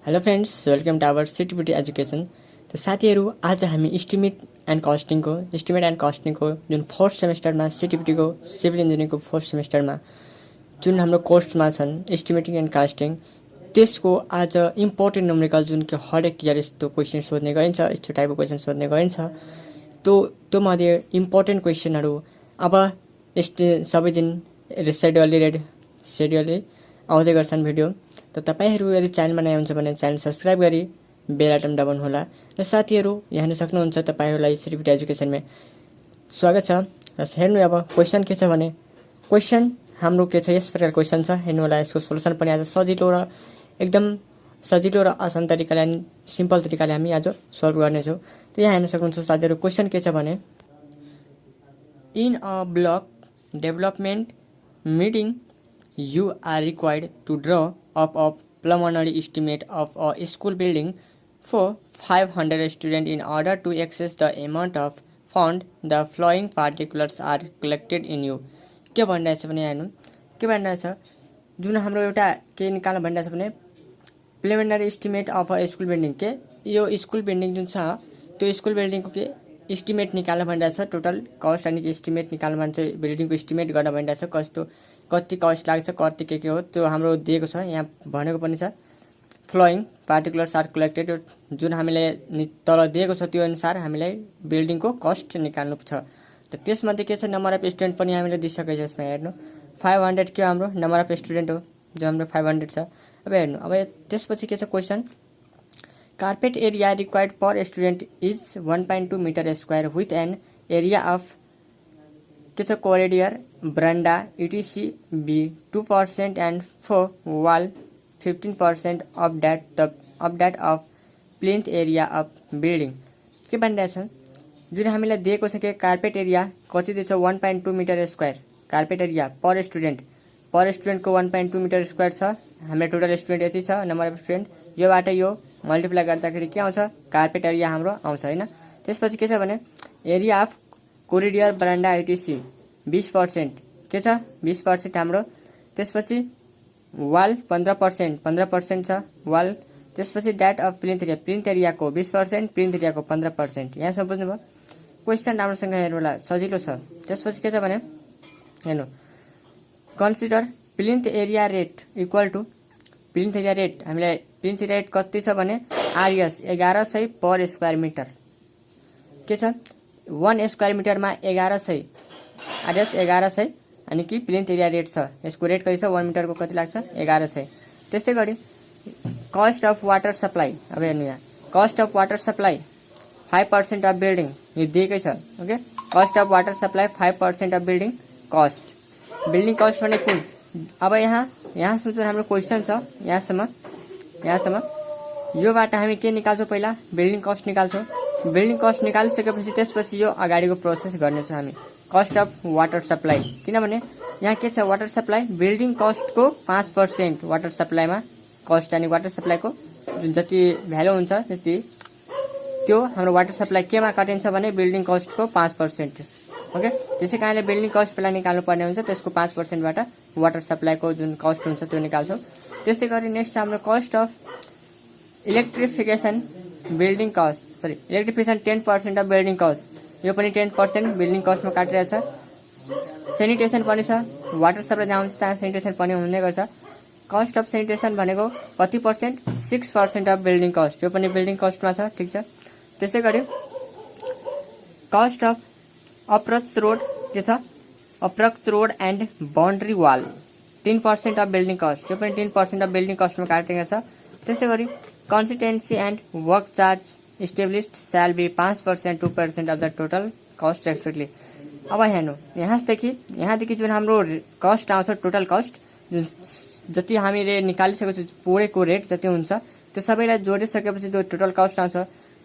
Hello friends, welcome to our CTBT education. तो साथीहरू, आज हामी एस्टिमेट एन्ड कस्टिङको जुन फोर्थ सेमेस्टरमा सिटीबीटीको सिभिल इन्जिनियरिङको फोर्थ सेमेस्टरमा जुन हाम्रो कोर्समा छन् एस्टिमेटिङ एन्ड कास्टिङ, त्यसको आज इम्पोर्टेन्ट न्युमेरिकल जुन कि हरेक इयर यस्तो क्वेसन सोध्ने गरिन्छ, यस्तो टाइपको क्वेसन सोध्ने गरिन्छ। त्यो मध्ये इम्पोर्टेन्ट क्वेसनहरू अब सबै दिन सेड्युलले आउँदै गर्छन् भिडियो। त तपाईहरू यदि च्यानलमा नयाँ हुन्छ भने च्यानल सब्सक्राइब गरी बेल आइकन दबाउनुहोला। र साथीहरू, यहाँ हेर्न सक्नुहुन्छ तपाईहरूलाई सिटीबीटी एजुकेसनमा स्वागत छ। र हेर्नु अब क्वेसन के छ भने, क्वेसन हाम्रो के छ, यस प्रकार क्वेसन छ, हेर्नु होला। यसको सोल्युसन पनि आज एकदम सजिलो र आसान तरिकाले अनि सिम्पल तरिकाले हामी आज सल्भ गर्नेछौँ। त यहाँ हेर्न सक्नुहुन्छ साथीहरू, क्वेसन के छ भने, in a block development meeting you are required to draw up a preliminary estimate of a school building for 500 students. In order to access the amount of fund, the following particulars are collected in you. के भनिरहेछ भने, हेर्नु के भनिरहेछ, जुन हाम्रो एउटा के निकाल्न भनिरहेछ भने preliminary estimate of a school building. के यो स्कुल बिल्डिङ जुन छ त्यो स्कुल बिल्डिङको के एस्टिमेट निकाल्न भनिरहेछ, टोटल कस्ट अनि एस्टिमेट निकाल्न भन्छ, बिल्डिङको एस्टिमेट गर्न भनिरहेछ, कति कस्ट लाग्छ, कति के हो त्यो हाम्रो दिएको छ। यहाँ भनेको पनि छ फ्लोइङ पार्टिकुलर्स आर कलेक्टेड, जुन हामीलाई तल दिएको छ त्यो अनुसार हामीलाई बिल्डिङको कस्ट निकाल्नु छ। त त्यसमध्ये के छ, नम्बर अफ स्टुडेन्ट पनि हामीले दिइसकेको छ। यसमा हेर्नु 500 के हाम्रो नम्बर अफ स्टुडेन्ट हो, जो हाम्रो 500 छ। अब हेर्नु, अब त्यसपछि के छ question, carpet area required per student is 1.2 metre square with an area of के छ कोरिडोर ब्रान्डा इटिसी be 2% and four wall 15% of that of plinth area of building. के भनिरहेछ, जुन हामीलाई दिएको छ कि कार्पेट एरिया कति दिएछ, 1.2 मिटर स्क्वायर कार्पेट एरिया पर स्टुडेन्टको 1.2 मिटर स्क्वायर छ। हाम्रो टोटल स्टुडेन्ट यति छ, नम्बर अफ स्टुडेन्ट, योबाट यो मल्टिप्लाई गर्दाखेरि के आउँछ, कार्पेट एरिया हाम्रो आउँछ होइन। त्यसपछि के छ भने, एरिया अफ कोरिडोर ब्रान्डा आइटिसी 20% के छ, 20% हाम्रो। त्यसपछि वाल 15% छ वाल। त्यसपछि द्याट अफ प्लिन्थ एरियाको 20%, प्लिन्थ एरियाको 15%। यहाँसम्म बुझ्नुभयो। क्वेसन राम्रोसँग हेर्नु होला, सजिलो छ। त्यसपछि के छ भने, हेर्नु, consider plinth area rate equal to plinth area rate. हामीलाई प्लिन्थ एरिया रेट कति छ भने आरएस 1100 पर स्क्वायर मिटर। के छ, 1 स्क्वायर मिटरमा 1100, आरएस 1100 अनि कि प्लिन्थ एरिया रेट छ। यसको रेट कति छ, 1 मिटरको कति लाग्छ, 1100। त्यस्तै गरी कस्ट अफ वाटर सप्लाई। अब हेर्नु, यहाँ cost of water supply 5% of building, यो दिएकै छ। Okay, cost of water supply 5% of building cost भने कुन। अब यहाँसम्म जुन हाम्रो क्वेसन छ, यहाँसम्म योबाट हामी के निकाल्छौँ, पहिला बिल्डिङ कस्ट निकाल्छौँ। बिल्डिङ कस्ट निकालिसकेपछि त्यसपछि यो अगाडिको प्रोसेस गर्नेछौँ हामी, कस्ट अफ वाटर सप्लाई। किनभने यहाँ के छ, वाटर सप्लाई बिल्डिङ कस्टको 5% वाटर सप्लाईमा कस्ट अनि वाटर सप्लाईको जुन जति भ्यालु हुन्छ त्यति, त्यो हाम्रो वाटर सप्लाई केमा काटिन्छ भने बिल्डिङ कस्टको 5%। ओके, त्यसै कारणले बिल्डिङ कस्ट पहिला निकाल्नु पर्ने हुन्छ, त्यसको 5%बाट वाटर सप्लाईको जुन कस्ट हुन्छ त्यो निकाल्छौँ। त्यस्तै गरी नेक्स्ट हाम्रो cost of electrification building cost, electrification 10% of building cost, यो पनि 10% बिल्डिङ कस्टमा काटिरहेछ। सेनिटेसन पनि छ, वाटर सप्लाई जहाँ हुन्छ त्यहाँ सेनिटेसन पनि हुने गर्छ। कस्ट अफ सेनिटेसन भनेको कति पर्सेन्ट, 6% अफ बिल्डिङ कस्ट, यो पनि बिल्डिङ कस्टमा छ। ठिक छ। त्यसै गरी कस्ट अफ अप्रोच रोड के छ, approach road and boundary wall 10% of building cost, यो पनि 10% अफ बिल्डिङ कस्टमा काटिएको छ। त्यस्तै गरी consistency and work charge established shall be 5%, 2% of the total cost respectively. अब हेर्नु, यहाँदेखि जुन हाम्रो कस्ट आउँछ, टोटल कस्ट जुन जति हामीले निकालिसकेको छ, पुरैको रेट जति हुन्छ त्यो सबैलाई जोडिसकेपछि त्यो टोटल कस्ट आउँछ।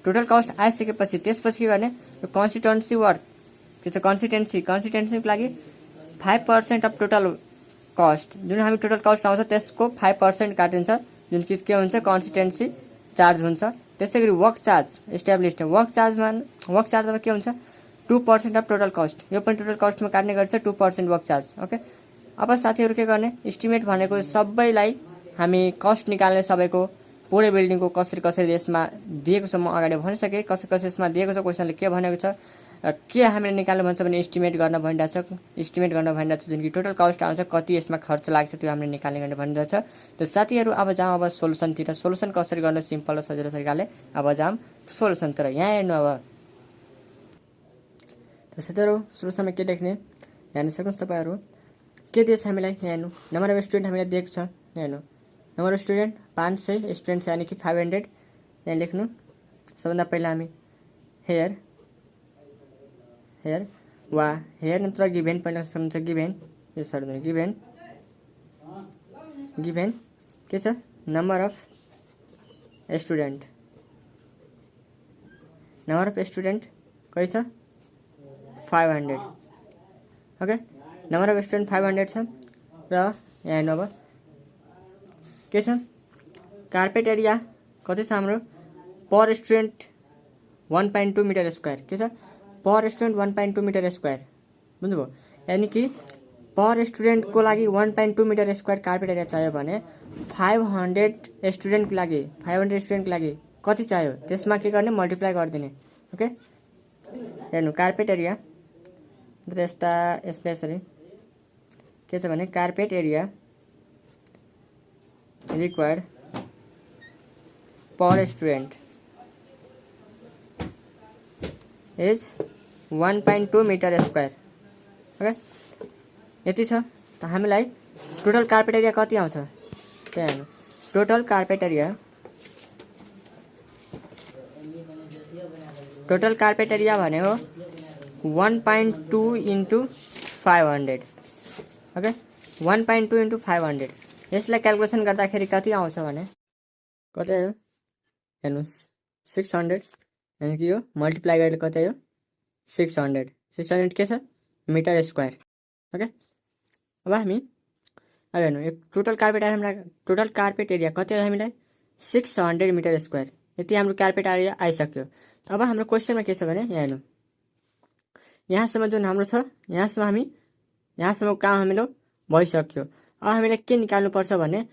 टोटल कस्ट आइसकेपछि त्यसपछि के गर्ने, यो कन्सिस्टेन्सी वर्क के छ, कन्सिस्टेन्सीको लागि 5% अफ टोटल कस्ट, जुन हामी टोटल कस्ट आउँछ त्यसको 5% काटिन्छ, जुन कि के हुन्छ, कन्सिस्टेन्सी चार्ज हुन्छ। त्यस्तै गरी वर्क चार्ज इस्टाब्लिस्ड, वर्क चार्जमा के हुन्छ, 2% अफ टोटल कस्ट, यो पनि टोटल कस्टमा काट्ने गर्छ 2% वर्क चार्ज। ओके, अब साथीहरू के गर्ने, एस्टिमेट भनेको सबैलाई हामी कस्ट निकाल्ने सबैको पुरै बिल्डिङको कसरी कसरी यसमा दिएको छ म अगाडि भनिसकेँ। कसरी कसरी यसमा दिएको छ, क्वेसनले के भनेको छ र के हामीले निकाल्नु भन्छ भने एस्टिमेट गर्न भनिरहेछ। एस्टिमेट गर्न भनिरहेछ जुन कि टोटल कस्ट आउँछ, कति यसमा खर्च लाग्छ त्यो हामीले निकाल्ने गर्ने भनिरहेछ। त साथीहरू अब जाउँ अब सोलुसनतिर। सोलुसन कसरी गर्न सिम्पल र सजिलो तरिकाले अब जाउँ सोलुसनतिर। यहाँ हेर्नु अब त साथीहरू सोलुसनमा के लेख्ने जान सक्नुहोस् तपाईँहरू। के दिएछ हामीलाई यहाँ हेर्नु, नम्बर अफ स्टुडेन्ट हामीलाई दिएको छ। यहाँ हेर्नु नम्बर अफ स्टुडेन्ट 500 स्टुडेन्ट छ यानि कि 500। यहाँ लेख्नु सबभन्दा पहिला हामी हेयर वा हेयर नत्र गिभेन पहिला सक्नुहुन्छ। गिभेन यो सर्नु गिभेन के छ number of student. Number of student कति छ 500। ओके नम्बर अफ स्टुडेन्ट 500 छ र यहाँ हेर्नु अब के छ कार्पेट एरिया कति छ हाम्रो पर स्टुडेन्ट 1.2 मिटर स्क्वायर। के छ पर स्टुडेन्ट 1.2 मिटर स्क्वायर बुझ्नुभयो। यानि कि पर स्टुडेन्टको लागि 1.2 मिटर स्क्वायर कार्पेट एरिया चाहियो भने 500 स्टुडेन्टको लागि 500 स्टुडेन्टको लागि कति चाहियो त्यसमा के गर्ने मल्टिप्लाई गरिदिने। ओके हेर्नु कार्पेट एरिया यस्ता यसरी के छ भने carpet area required per student is 1.2 metre square. Okay यति छ। त हामीलाई टोटल कार्पेट एरिया कति आउँछ त्यहाँ हेर्नु। टोटल कार्पेट एरिया भनेको 1.2 इन्टु 500। ओके 1.2 इन्टु 500 यसलाई क्यालकुलेसन गर्दाखेरि कति आउँछ भने कति आयो हेर्नुहोस् 600। यानि कि यो मल्टिप्लाई गरेर कति आयो 600 के छ मिटर स्क्वायर। ओके अब हामी अब हेर्नु यो टोटल कार्पेट एरिया कति आयो हामीलाई 600 मिटर स्क्वायर। यति हाम्रो कार्पेट एरिया आइसक्यो। अब हाम्रो क्वेसनमा के छ भने यहाँ हेर्नु यहाँसम्म जुन हाम्रो छ यहाँसम्म काम हाम्रो भइसक्यो। अब हामीलाई के निकाल्नुपर्छ भने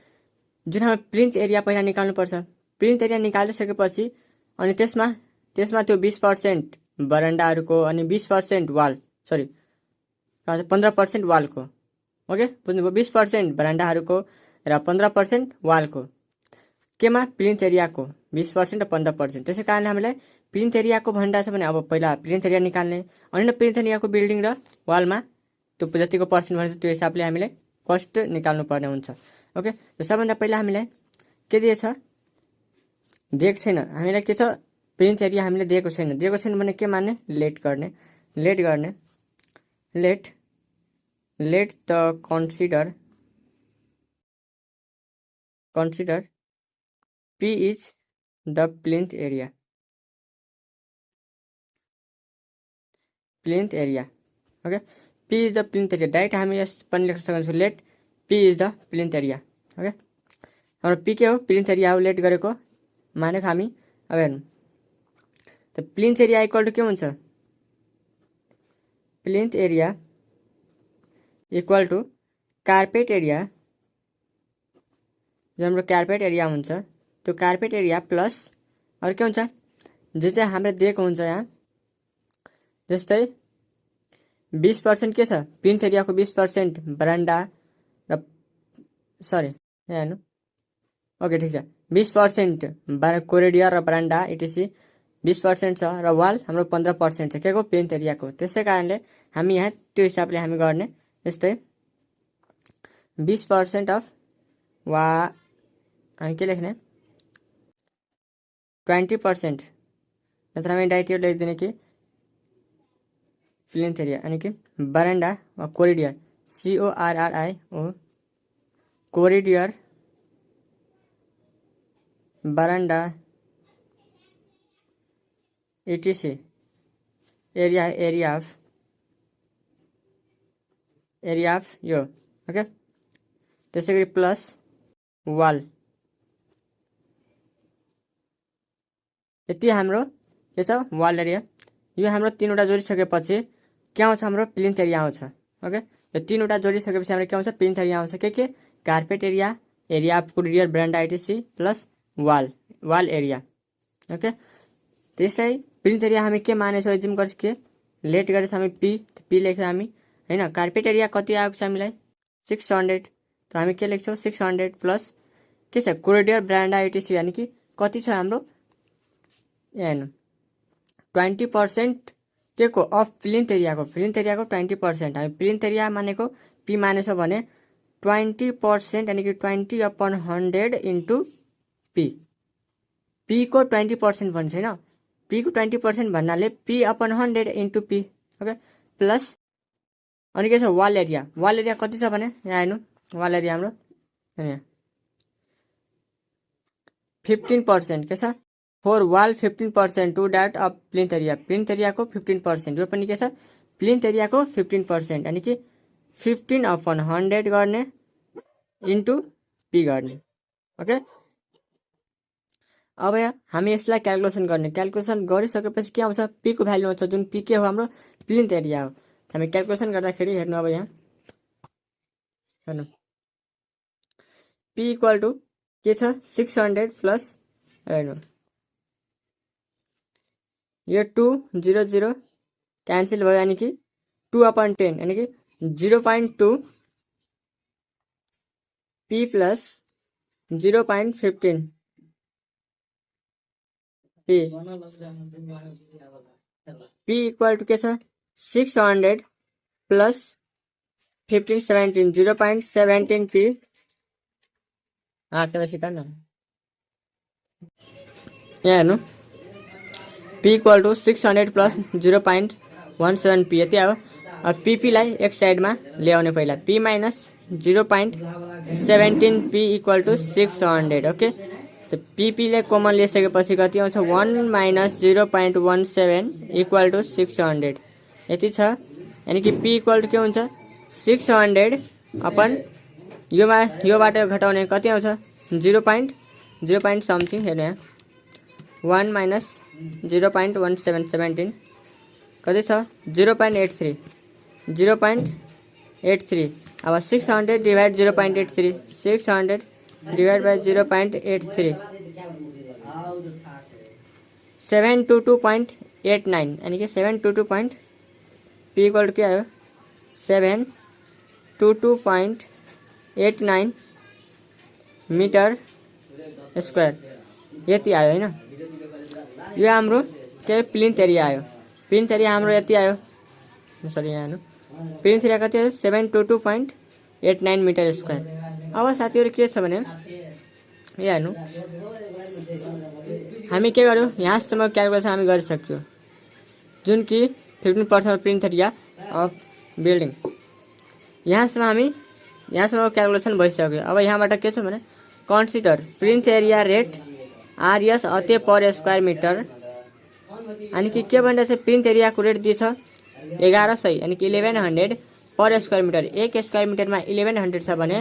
जुन हाम्रो प्लिन्थ एरिया पहिला निकाल्नुपर्छ। प्लिन्थ एरिया निकालिसकेपछि अनि त्यसमा त्यो 20% बरन्डाहरूको अनि 20% वाल 15% वालको। ओके बुझ्नुभयो 20% बरन्डाहरूको र 15% वालको केमा प्लिन्थ एरियाको 20% र 15%। त्यसै कारणले हामीलाई प्लिन्थ एरियाको भनिरहेछ भने अब पहिला प्लिन्थ एरिया निकाल्ने अनि प्लिन्थ एरियाको बिल्डिङ र वालमा त्यो जतिको पर्सेन्ट भन्छ त्यो हिसाबले हामीले कस्ट निकाल्नु पर्ने हुन्छ। ओके सबभन्दा पहिला हामीलाई के दिएछ दिएको छैन। हामीलाई के छ प्लिन्थ एरिया हामीले दिएको छैन भने के मान्ने लेट गर्ने let the consider P is the plinth area okay P is the plinth area direct हामी यस पनि लेख्न सक्छौँ let P is the plinth area। Okay हाम्रो P के हो प्लिन्थ एरिया हो लेट गरेको मानेको हामी। अब हेर्नु त प्लिन्थ एरिया इक्वल टु के हुन्छ plinth area equal to carpet area जो हाम्रो कार्पेट एरिया हुन्छ त्यो कार्पेट एरिया प्लस अरू के हुन्छ जे चाहिँ हाम्रो दिएको हुन्छ यहाँ जस्तै 20% के छ प्लिन्थ एरियाको 20% बरान्डा र यहाँ हेर्नु ओके ठिक छ 20% कोरिडोर र बरान्डा इटिसी 20% छ र वाल हाम्रो 15% छ के को प्लिन्थ एरियाको। त्यसै कारणले हामी यहाँ त्यो हिसाबले हामी गर्ने यस्तै 20% अफ वा हामी के लेख्ने 20% नत्र हामी डाइरेक्ट यो लेखिदिने कि प्लिन्थ एरिया यानी कि बरान्डा वा corridor CORRIO corridor veranda ETC area of यो ओके त्यसै गरी प्लस वाल यति हाम्रो के छ वाल एरिया। यो हाम्रो तीनवटा जोडिसकेपछि के आउँछ हाम्रो प्लिन्थ एरिया आउँछ। ओके यो तीनवटा जोडिसकेपछि हाम्रो के आउँछ प्लिन्थ एरिया आउँछ के carpet area of corridor veranda ITC plus wall area. Okay, त्यसलाई प्लिन्थ एरिया हामी के मानेछौँ एज्युम गर्छ के लेट गरेछ हामी पी लेख्छ हामी हैन। कार्पेट एरिया कति आएको छ हामीलाई 600, त हामी के लेख्छौँ 600 प्लस के छ कोरिडोर ब्रान्डा एटिसी यानि कि कति छ हाम्रो यहाँ 20% के को अफ प्लिन्थ एरियाको 20% हामी प्लिन्थ एरिया मानेको पी मानेछौँ भने 20% यानि कि 20/100 इन्टु पी को 20% भन्छ हैन। पी को 20% भन्नाले p/100 into P. Okay, plus अनि के छ वाल एरिया कति छ भने यहाँ हेर्नु वाल एरिया हाम्रो यहाँ 15% के छ for wall 15% to that of plinth एरियाको 15%। यो पनि के छ प्लिन्थ एरियाको 15% यानि कि 15/100 गर्ने इन्टु पी गर्ने। ओके, अब यहाँ हामी यसलाई क्यालकुलेसन गरिसकेपछि के आउँछ पी को भ्यालु आउँछ जुन पी के हो हाम्रो प्लिन्थ एरिया हो। हामी क्यालकुलेसन गर्दाखेरि हेर्नु अब यहाँ हेर्नु पी इक्वल टु के छ 600 प्लस हेर्नु यो 2 0 0 क्यान्सल भयो यानि कि 2/10 यानि कि 0.2 P plus 0.15 P equal to के छ 600 प्लस 15 17 0.17 पी यहाँ हेर्नु P equal to 600 plus 0.17 P यति अब पीपीलाई एक साइडमा ल्याउने पहिला P minus 0.17 P equal to 600। Okay, तो पीपीले कमन लिइसकेपछि कति आउँछ 1 माइनस 0.17 इक्वल टु 600 यति छ यानि कि पी इक्वल टु के हुन्छ 600 अपन योबाट घटाउने कति आउँछ 0. समथिङ हेर्नु यहाँ 1 माइनस 0.1717 कति छ 0.83 अब 600 डिभाइड 0.83 600 डिवाइड बाई 0.83 722.89 यानी कि 722. पी इक्वल क्या आयो 722.89 मीटर स्क्वायर यति आयो हैन। यो हाम्रो के प्लिन्थ एरिया आयो। प्लिन्थ एरिया हाम्रो यति आयो सरी यहाँ हेर्नु प्लिन्थ एरिया कति आयो 722.89 मीटर स्क्वायर। अब साथीहरु के छ भने यहाँ हेर्नु हामी के गर्यो यहाँसम्म क्यालकुलेसन हामी गरिसक्यो जुन कि 15% प्लिन्थ एरिया अफ बिल्डिङ यहाँसम्म क्यालकुलेसन भइसक्यो। अब यहाँबाट के छ भने consider plinth area rate RS अते पर स्क्वायर मिटर अनि के भन्छ प्लिन्थ एरियाको रेट दिछ 1100 यानी कि 1100 पर स्क्वायर मिटर। एक स्क्वायर मिटरमा 1100 छ भने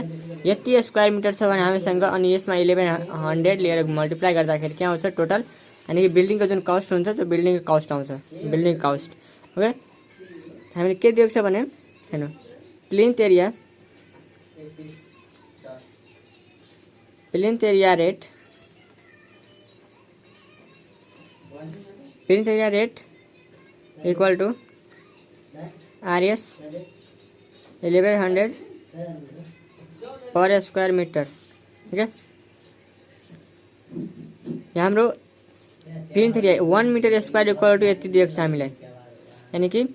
यति स्क्वायर मिटर छ भने हामीसँग अनि यसमा 1100 लिएर मल्टिप्लाई गर्दाखेरि के आउँछ टोटल यानी कि बिल्डिङको जुन कस्ट हुन्छ त्यो बिल्डिङको कस्ट आउँछ बिल्डिङ कस्ट। ओके हामीले के दिएको छ भने हेर्नु plinth area rate equal to RS 1100 per square metre. ठीक है यहाँ हाम्रो plinth area 1 metre square equal to यति दिएको छ हामीलाई यानी कि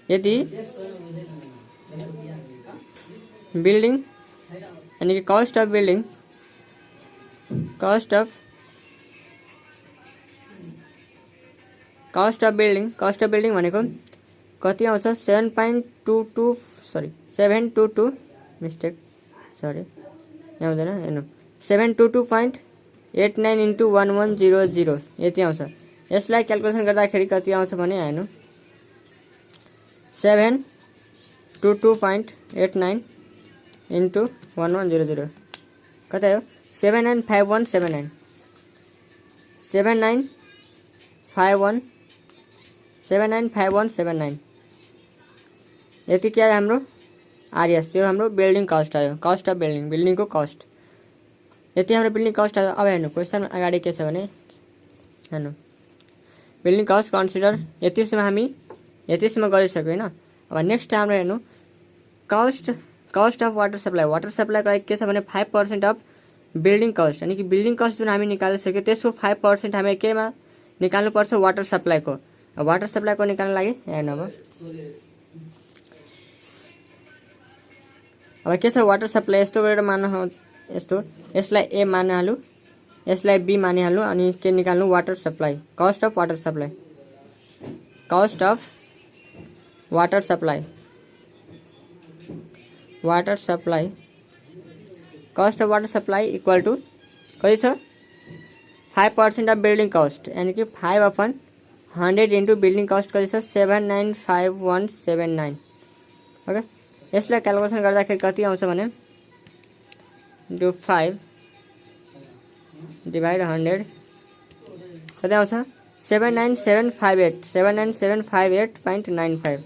यदि बिल्डिङ यानी कि कस्ट अफ बिल्डिङ भनेको कति आउँछ 722 मिस्टेक सरी यहाँ हुँदैन हेर्नु 722.89 इन्टु 1100 यति आउँछ। यसलाई क्यालकुलेसन गर्दाखेरि कति आउँछ भने हेर्नु 722.89 इन्टु 1100 कति आयो 795179 यति के आयो हाम्रो आरएस यो हाम्रो बिल्डिङ कस्ट आयो कस्ट अफ बिल्डिङको कस्ट। यति हाम्रो बिल्डिङ कस्ट आयो। अब हेर्नु क्वेसन अगाडि के छ भने हेर्नु बिल्डिङ कस्ट कन्सिडर यतिसम्म गरिसक्यो होइन। अब नेक्स्ट हाम्रो हेर्नु कस्ट अफ वाटर सप्लाईको लागि के छ भने 5% अफ बिल्डिङ कस्ट, यानि कि बिल्डिङ कस्ट जुन हामी निकालिसक्यो त्यसको 5% हामी केमा निकाल्नुपर्छ, वाटर सप्लाईको। वाटर सप्लाईको निकाल्न लागि हेर्नु अब के छ वाटर सप्लाई यस्तो गरेर यस्तो यसलाई ए मानिहाल्नु, यसलाई बी मानिहाल्नु, अनि के निकाल्नु water supply, cost of water supply cost of water supply equal to कति छ 5% अफ बिल्डिङ कस्ट, यानी कि 5/100 इन्टु बिल्डिङ कस्ट कति छ 795,179। ओके, यसलाई क्यालकुलेसन गर्दाखेरि कति आउँछ भने इन्टु 5 डिभाइड 100 कति आउँछ 79758.95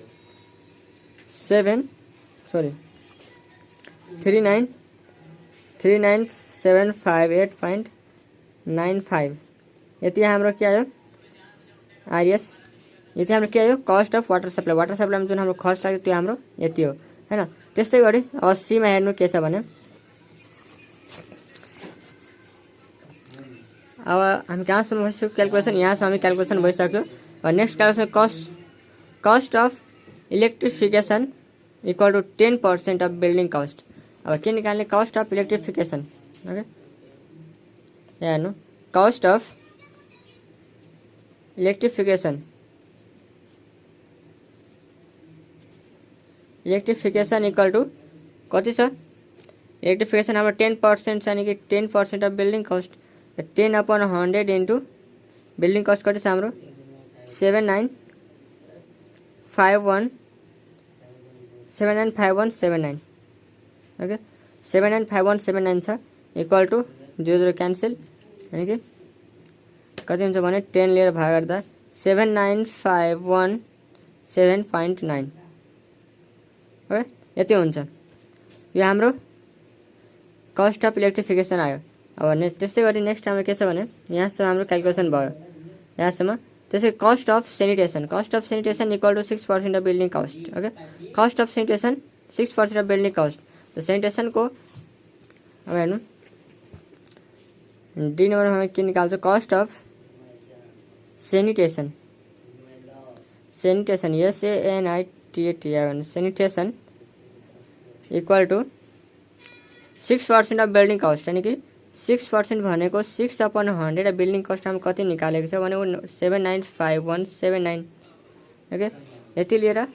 39,758.95 यति हाम्रो के आयो आरएस। यति हाम्रो के आयो कस्ट अफ वाटर सप्लाईमा जुन हाम्रो खर्च लाग्यो त्यो हाम्रो यति हो हैन। त्यस्तै गरी अब सी मा हेर्नु के छ भने अब हामी कहाँसम्म भइसक्यो क्यालकुलेसन, यहाँसम्म हामी क्यालकुलेसन भइसक्यो। अब next calculation cost of electrification equal to 10% of building cost. अब के निकाल्ने कस्ट अफ इलेक्ट्रिफिकेसन। ओके, हेर्नु cost of electrification equal to कति छ इलेक्ट्रिफिकेसन हाम्रो 10% छ, यानी कि 10% of building cost 10/100 into building cost कति छ हाम्रो 795179। ओके, 795179 छ इक्वल टू 0 क्यान्सल, यानी कि कति हुन्छ भने 10 लिएर भाग गर्दा 79517.9। ओके, यति हुन्छ। यो हाम्रो कस्ट अफ इलेक्ट्रिफिकेसन आयो। अब त्यस्तै गरी नेक्स्ट हाम्रो के छ भने यहाँसम्म हाम्रो क्यालकुलेसन भयो यहाँसम्म। त्यसै cost of sanitation equal to 6% of building cost. Okay, cost of sanitation 6% of building cost. सेनिटेसनको अब हेर्नु डी नम्बरमा हामी के निकाल्छ cost of sanitation sanitation equal to 6% of building cost, यानी कि 6% भनेको 6/100 बिल्डिङ कस्ट हामी कति निकालेको छ भने 795,179। ओके, यति लिएर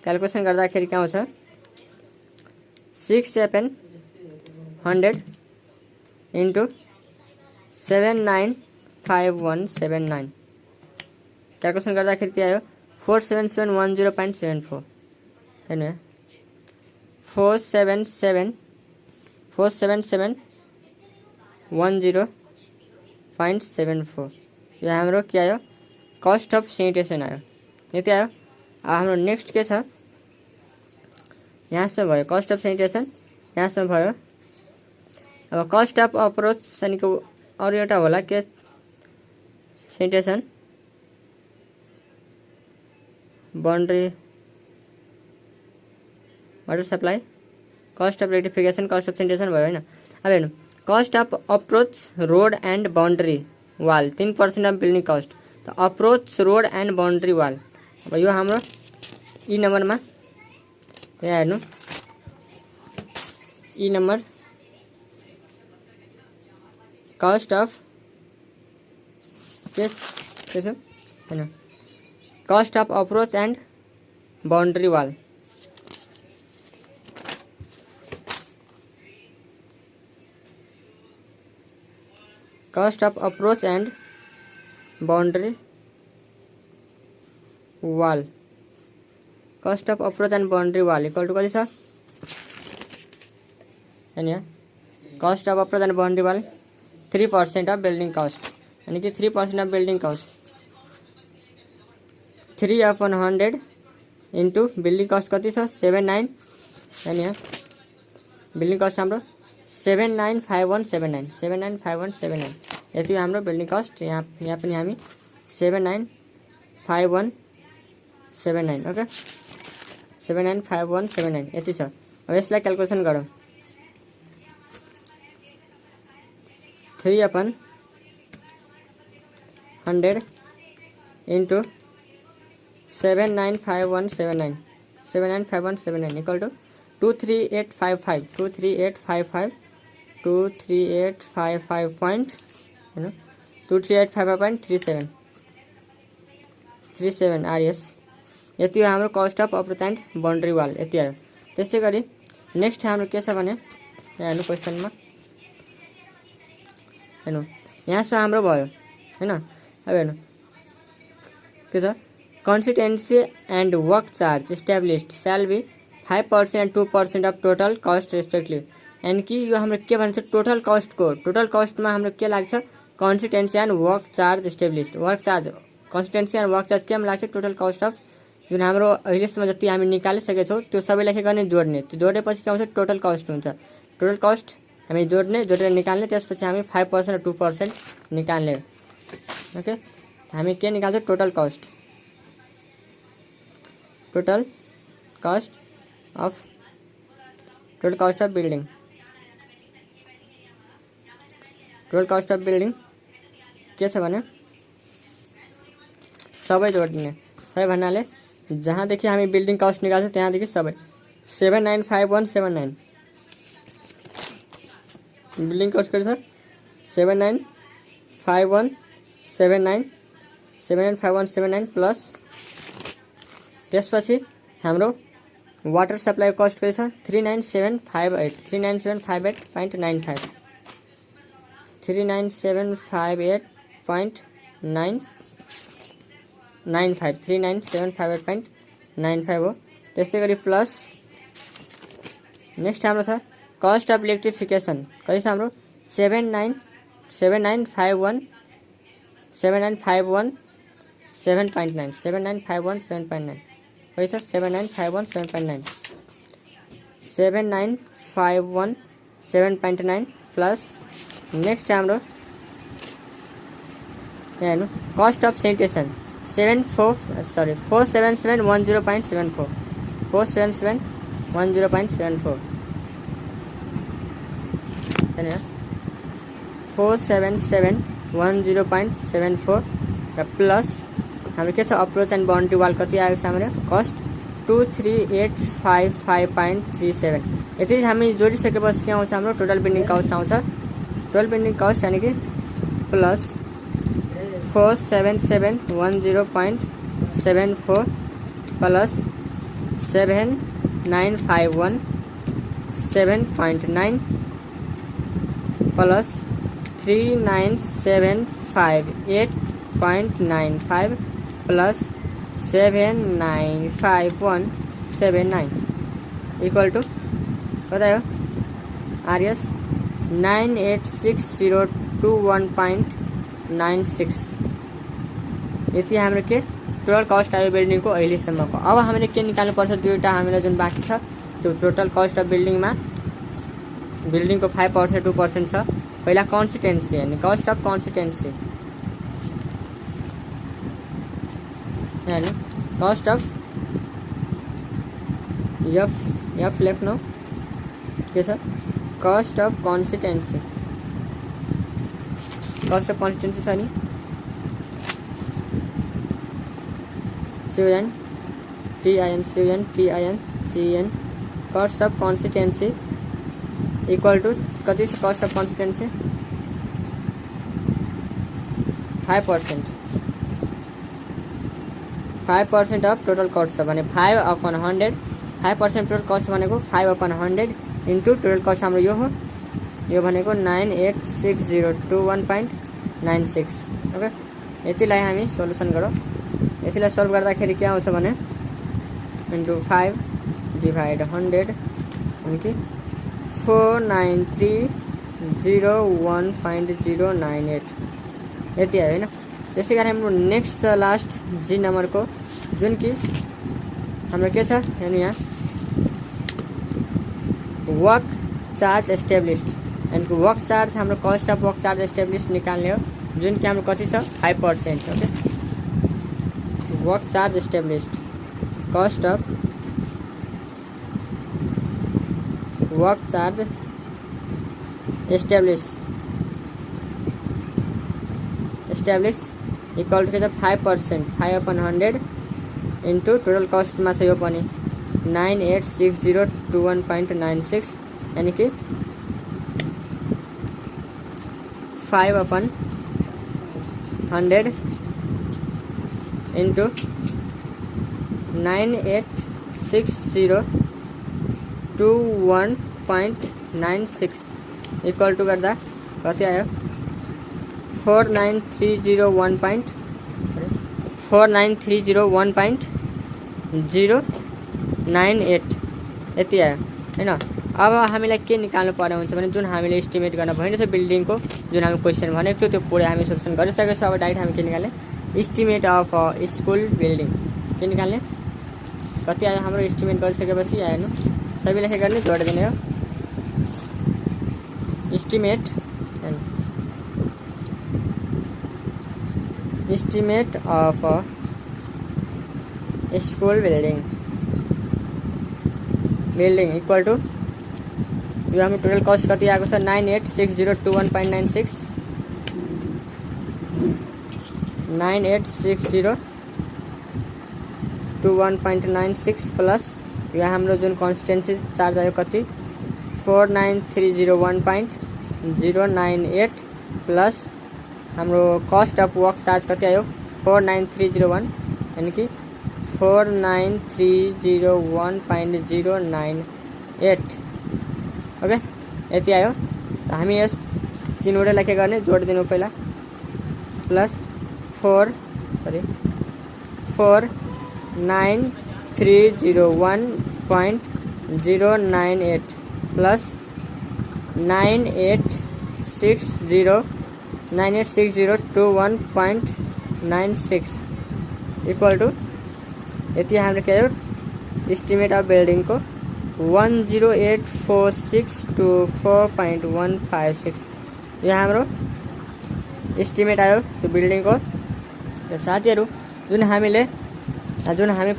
क्यालकुलेसन गर्दाखेरि के आउँछ 6/100 इन्टु 795,179 क्यालकुलेसन गर्दाखेरि के आयो 4771.74 हेर्नु 47710.74 यो हाम्रो के आयो कस्ट अफ सेनिटेसन आयो। यति आयो। हाम्रो नेक्स्ट के छ यहाँसम्म भयो कस्ट अफ सेनिटेसन, यहाँसम्म भयो। अब कस्ट अफ अप्रोच भनेको अरू एउटा होला के sanitation boundary water supply cost of rectification cost of sanitation भयो होइन। अब हेर्नु cost of approach road and boundary wall 3% of building cost. त approach road and boundary wall अब यो हाम्रो ई नम्बरमा यहाँ हेर्नु ई नम्बर कस्ट अफ के छ हैन cost of approach and boundary wall cost of approach and boundary wall cost of approach and boundary wall equal to कति छ हैन cost of approach and boundary wall 3% of building cost, यानी कि 3% of building cost 3/100 into building cost कति छ 79, यानी building cost हाम्रो 795179 यति हाम्रो बिल्डिङ कस्ट। यहाँ पनि हामी 795179 ओके 795179 यति छ। अब यसलाई क्याल्कुलेसन गरौँ। 3/100 इन्टु 795179 इक्वल टु 23855 23855.37 आरएस यति हो हाम्रो cost of approach and boundary wall यति आयो। त्यसै गरी नेक्स्ट हाम्रो के छ भने हेर्नु क्वेसनमा हेर्नु यहाँसम्म हाम्रो भयो हैन। अब हेर्नु के छ consistency and work charge established shall be 5% and 2% of total cost respective. यानी कि यो हाम्रो के भन्छ टोटल कस्टमा हाम्रो के लाग्छ consistency and work charge established. Consistency and work charge केमा लाग्छ टोटल कस्ट अफ जुन हाम्रो अहिलेसम्म जति हामी निकालिसकेका छौँ त्यो सबैलाई के गर्ने जोड्ने। त्यो जोडेपछि के आउँछ टोटल कस्ट हुन्छ। टोटल कस्ट हामी जोडेर निकाल्ने त्यसपछि हामी 5% र 2% निकाल्ने ओके। हामी के निकाल्छौँ total cost of building. Total cost of building के छ भने सबै जोड्ने। सबै भन्नाले जहाँदेखि हामी बिल्डिङ कस्ट निकाल्छौँ त्यहाँदेखि सबै 795179 बिल्डिङ कस्ट कति छ 795179 प्लस त्यसपछि हाम्रो वाटर सप्लाई कस्ट कति छ 39758.95 39758.95 हो। त्यस्तै गरी प्लस नेक्स्ट हाम्रो छ कस्ट अफ इलेक्ट्रिफिकेसन कति छ हाम्रो 7951 7.9 कति छ 7951 प्लस नेक्स्ट हाम्रो हेर्नु कस्ट अफ सेनिटेसन 47710.74 हैन 47710.74 र प्लस हाम्रो के छ अप्रोच एन्ड बाउन्ड्री वाल कति आएको छ हाम्रो कस्ट 23855.37 यति हामी जोडिसकेपछि के आउँछ हाम्रो टोटल बिल्डिङ कस्ट आउँछ। टोटल बिल्डिङ कस्ट यानी कि plus 47710.74 plus 7951.7.9 plus 3978.95 plus 795179 equal to कता हो आरएस 986021.96 यति हाम्रो के टोटल कस्ट आयो बिल्डिङको अहिलेसम्मको। अब हामीले के निकाल्नु पर्छ दुईटा हामीलाई जुन बाँकी छ त्यो टोटल कस्ट अफ बिल्डिङको 5% 2% छ। पहिला कन्सिस्टेन्सी यानी कस्ट अफ कन्सिस्टेन्सी यानी कस्ट अफ एफ लेख्नु के छ कस्ट अफ कन्सिस्टेन्सी छ नि CUNTIN cost of consistency equal to कति छ cost of consistency 5% of total cost छ भने 5/100 5% टोटल कस्ट भनेको 5/100 इन्टु टोटल कस्ट हाम्रो यो हो यो भनेको 986021.96 ओके। यतिलाई हामी सोलुसन गरौँ। यतिलाई सल्भ गर्दाखेरि के आउँछ भने इन्टु 5 डिभाइड 100 अनि कि 49301.098 यति आयो हैन। त्यसै गरी हाम्रो नेक्स्ट छ लास्ट जी नम्बरको जुन कि हाम्रो के छ यहाँ work charge established and work charge हाम्रो cost of work charge establish निकाल्ने हो जुन कि हाम्रो कति छ 5%। Okay, work charge established, cost of work charge establish equal to के छ 5%, 5/100 इन्टु टोटल कस्टमा छ यो पनि 986021.96 यानि कि 5/100 इन्टु 986021.96 इक्वल टु गर्दा कति आयो 49301.098 यति आयो हैन। अब हामीलाई के निकाल्नु पर्ने हुन्छ भने जुन हामीले एस्टिमेट गर्न भएन छ बिल्डिङको जुन हामी क्वेसन भनेको थियो त्यो पुरै हामी सोल्युसन गरिसकेको छ। अब डाइरेक्ट हामी के निकाल्ने एस्टिमेट अफ स्कुल बिल्डिङ के निकाल्ने कति आयो हाम्रो एस्टिमेट गरिसकेपछि आयो हेर्नु सबैले के गर्ने जोडिदिने हो estimate of school building equal to यो हाम्रो टोटल कस्ट कति आएको छ 986021.96 986021.96 प्लस यो हाम्रो जुन कन्स्टेन्सी चार्ज आयो कति 49301.098 प्लस हाम्रो कस्ट अफ वर्क चार्ज कति आयो 49301 यानि कि 49301.098 ओके यति आयो। त हामी यस तीनवटालाई के गर्ने जोडिदिनु पहिला प्लस 49301.098 प्लस 986021.96 इक्वल टु यति हाम्रो के आयो एस्टिमेट अफ बिल्डिङको 1084624.156 यो हाम्रो एस्टिमेट आयो त्यो बिल्डिङको। र साथीहरु जुन हामी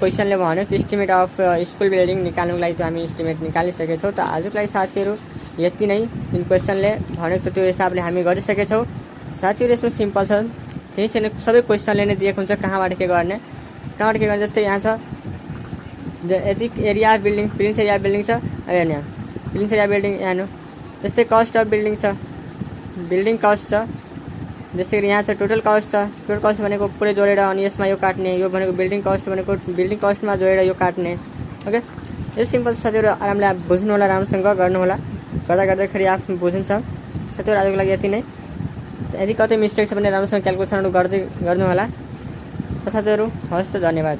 क्वेसनले भनेको थियो एस्टिमेट अफ स्कुल बिल्डिङ निकाल्नुको लागि त्यो हामी एस्टिमेट निकालिसकेका छौँ। त आजको लागि साथीहरु यति नै जुन क्वेसनले भनेको त्यो हिसाबले हामी गरिसकेका छौँ। साथीहरु यसमा सिम्पल छ केही छैन सबै क्वेसनले नै दिएको हुन्छ कहाँबाट के गर्ने जस्तै यहाँ छ यदि area building prince area building छ यहाँ प्रिन्स एरिया बिल्डिङ यहाँ जस्तै कस्ट अफ बिल्डिङ छ बिल्डिङ कस्ट छ जस्तै यहाँ छ टोटल कस्ट भनेको पुरै जोडेर अनि यसमा यो काट्ने यो भनेको बिल्डिङ कस्ट भनेको बिल्डिङ कस्टमा जोडेर यो काट्ने ओके। यो सिम्पल साथीहरु आरामले बुझ्नु होला राम्रोसँग गर्नु होला गर्दाखेरि आफ्नो बुझिन्छ। साथीहरु आजको लागि यति नै यदि कतै मिस्टेक छ भने राम्रोसँग क्याल्कुलेसनहरु गर्दै गर्नु होला। साथीहरु हवस् त धन्यवाद।